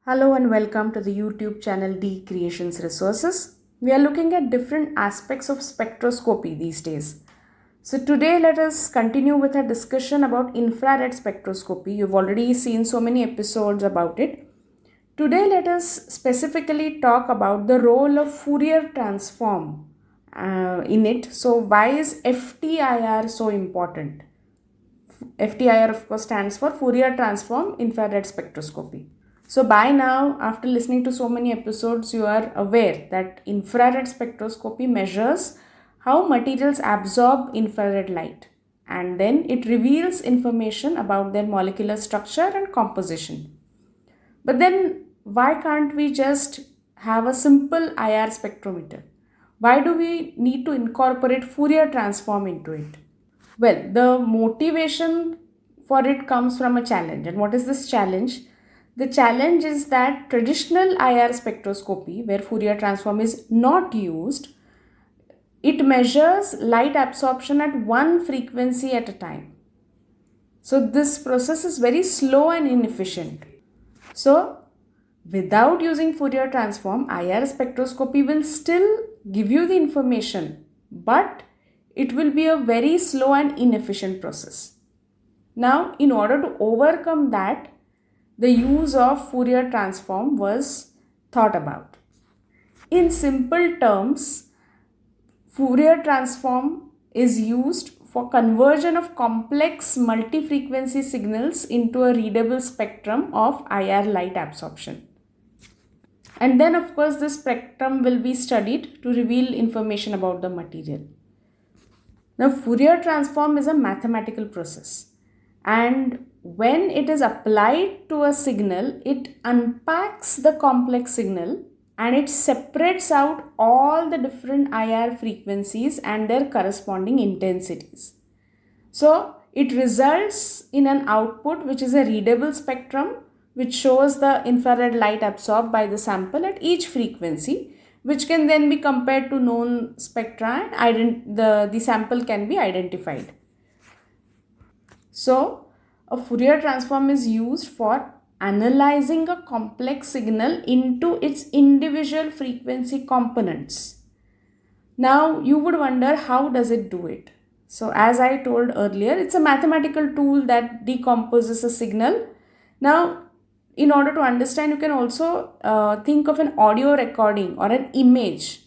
Hello and welcome to the YouTube channel D Creations Resources. We are looking at different aspects of spectroscopy these days. So today let us continue with a discussion about infrared spectroscopy. You've already seen so many episodes about it. Today let us specifically talk about the role of Fourier transform in it. So why is FTIR so important? FTIR of course stands for Fourier transform infrared spectroscopy. So by now, after listening to so many episodes, you are aware that infrared spectroscopy measures how materials absorb infrared light, and then it reveals information about their molecular structure and composition. But then why can't we just have a simple IR spectrometer? Why do we need to incorporate Fourier transform into it? Well, the motivation for it comes from a challenge. And what is this challenge? The challenge is that traditional IR spectroscopy, where Fourier transform is not used, it measures light absorption at one frequency at a time. So this process is very slow and inefficient. So without using Fourier transform, IR spectroscopy will still give you the information, but it will be a very slow and inefficient process. Now, in order to overcome that, the use of Fourier transform was thought about. In simple terms, Fourier transform is used for conversion of complex multi-frequency signals into a readable spectrum of IR light absorption. And then of course this spectrum will be studied to reveal information about the material. Now Fourier transform is a mathematical process, and when it is applied to a signal, it unpacks the complex signal and it separates out all the different IR frequencies and their corresponding intensities. So it results in an output which is a readable spectrum which shows the infrared light absorbed by the sample at each frequency, which can then be compared to known spectra and the sample can be identified. So a Fourier transform is used for analyzing a complex signal into its individual frequency components. Now you would wonder, how does it do it? So as I told earlier, it's a mathematical tool that decomposes a signal. Now in order to understand, you can also think of an audio recording or an image,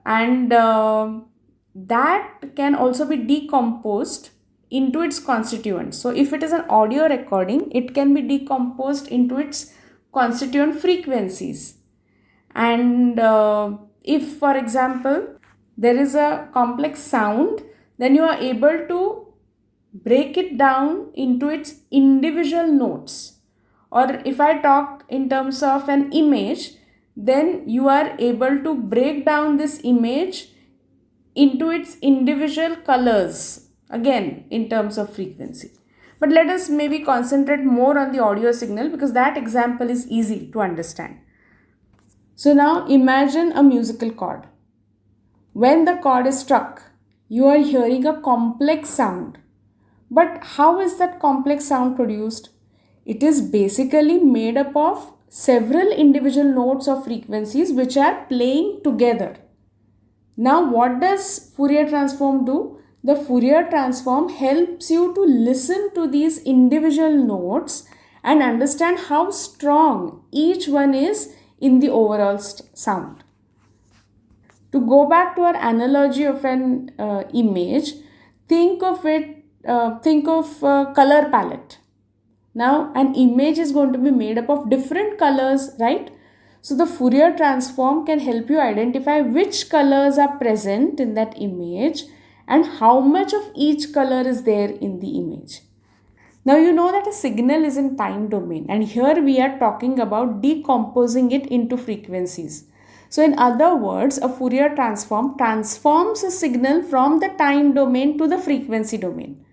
and that can also be decomposed into its constituents. So if it is an audio recording, it can be decomposed into its constituent frequencies. And if, for example, there is a complex sound, then you are able to break it down into its individual notes. Or if I talk in terms of an image, then you are able to break down this image into its individual colors, again in terms of frequency. But let us maybe concentrate more on the audio signal because that example is easy to understand. So now imagine a musical chord. When the chord is struck, you are hearing a complex sound. But how is that complex sound produced? It is basically made up of several individual notes of frequencies which are playing together. Now what does Fourier transform do? The Fourier transform helps you to listen to these individual notes and understand how strong each one is in the overall sound. To go back to our analogy of an image, think of color palette. Now an image is going to be made up of different colors, right? So the Fourier transform can help you identify which colors are present in that image and how much of each color is there in the image. Now you know that a signal is in time domain, and here we are talking about decomposing it into frequencies. So in other words, a Fourier transform transforms a signal from the time domain to the frequency domain.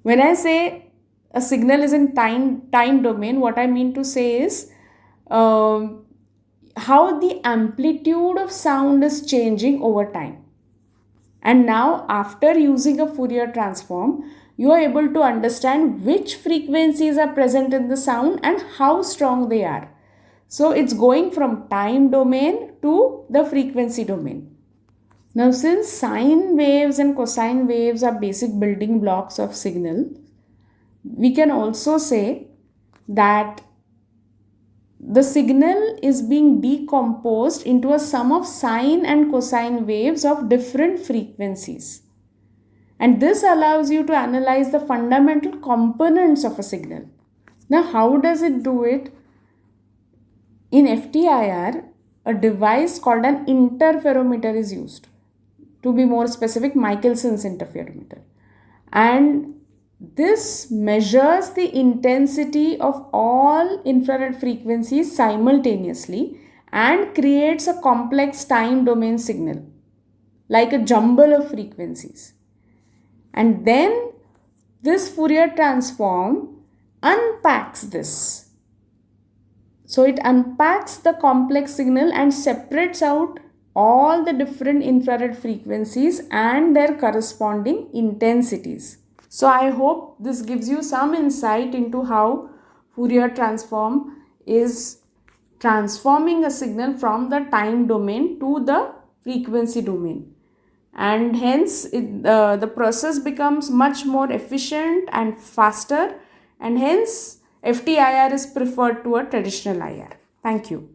When I say a signal is in time domain, what I mean to say is how the amplitude of sound is changing over time. And now after using a Fourier transform, you are able to understand which frequencies are present in the sound and how strong they are. So it's going from time domain to the frequency domain. Now, since sine waves and cosine waves are basic building blocks of signal, we can also say that the signal is being decomposed into a sum of sine and cosine waves of different frequencies. And this allows you to analyze the fundamental components of a signal. Now, how does it do it? In FTIR, a device called an interferometer is used. To be more specific, Michelson's interferometer. And this measures the intensity of all infrared frequencies simultaneously and creates a complex time domain signal, like a jumble of frequencies. And then this Fourier transform unpacks this. So it unpacks the complex signal and separates out all the different infrared frequencies and their corresponding intensities. So I hope this gives you some insight into how Fourier transform is transforming a signal from the time domain to the frequency domain. And hence the process becomes much more efficient and faster, and hence FTIR is preferred to a traditional IR. Thank you.